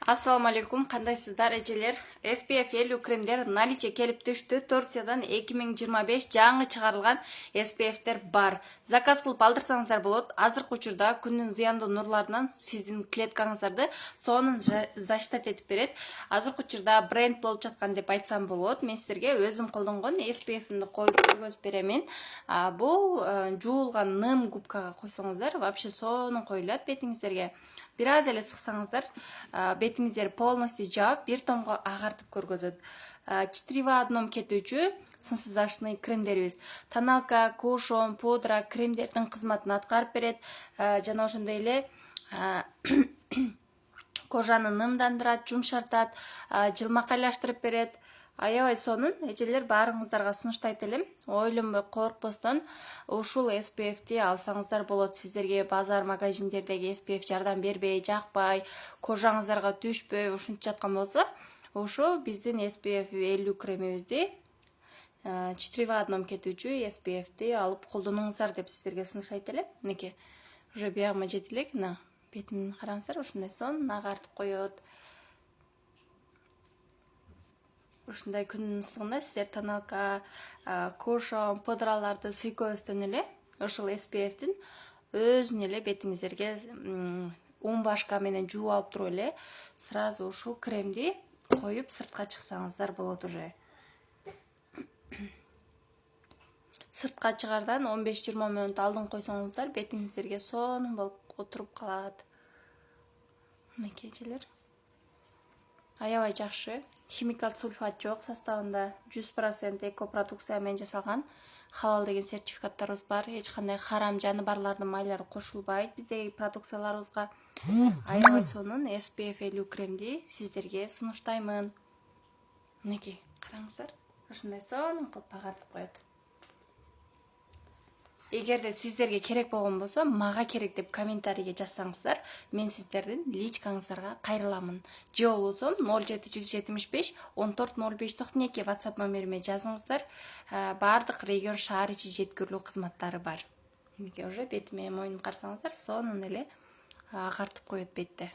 Assalamu алейкум, кандайсыздар эжелер? SPF 50 кремдер наличе келип түштү. Турциядан 2025 жаңы чыгарылган SPF'тер бар. Заказ кылып алдырсаңыздар болот. Азыркы учурда күндүн зыяндуу нурларынан сиздин клеткаңыздарды сонун защитат этип берет. Азыркы учурда бренд болуп жаткан деп айтсам болот. Мен сиздерге өзүм колдонгон SPF-ны коюп көргөзүп беремин. Бул жуулган ным губкага койсоңуздар, вообще сонун коюлат бетиңиздерге. Бир аз эле сыксаңыздар, бетиңиздер полностью жаап, бир томго агартып көргөзөт. 4 в одном кетүүчү сунсуздашный кремдерибиз. Тоналка, кушон, пудра кремдердин кызматын аткарып берет. Жана ошондой эле кожаны нымдандырат, жумшартат, жылмакайлаштырып берет. Аябай сонун, эжелер баарыңыздарга сунуштайт элем. Ойлонбой, коркпостон ушул SPF-ти алсаңыздар болот. Сиздерге базар магазиндердеги SPF жардам бербей, жакпай, кожаңыздарга түшпөй, ушинтип жаткан болсо, ушул биздин SPF 50 кремибизди 4 в одном кетүүчү SPF-ти алып колдонуңуздар деп сиздерге сунуштайт элем. Мынеки уже биягыма жете элек, бетимин караңыздар, ушундай сонун агартып коет. Ушундай күндүн ысыгында сиздер тоналка, кушон, пудраларды сүйкөбөстөн эле ушул SPF-тин өзүн эле бетиңиздерге башка менен жууп алып туруп эле сразу ушул кремди коюп сыртка чыксаңыздар болот уже. Сыртка чыгардан 15-20 мүнөт алдын койсоңуздар бетиңиздерге сонун болуп отуруп калат. Мынеки эжелер. Аябай жакшы. Химикал сульфат жок составында, 100% экопродукция менен жасалган. Халал деген сертификаттарыбыз бар. Эч кандай харам жаныбарлардын майлары кошулбайт биздеги продукцияларыбызга. Аябай сонун SPF 50 кремди сиздерге сунуштаймын. Мынеки, караңыздар. Ушундай сонун кылып агартып коет. Эгерде сиздерге керек болгон болсо, мага керек деп комментарийге жазсаңыздар, мен сиздердин личкаңыздарга кайрыламын. Же болбосо 0775 14 05 92 WhatsApp номериме жазыңыздар. Бардык регион шаар ичи жеткирилүү кызматтары бар. Мынеки уже бетиме, мойнума карасаңыздар, сонун эле агартып коет бетти.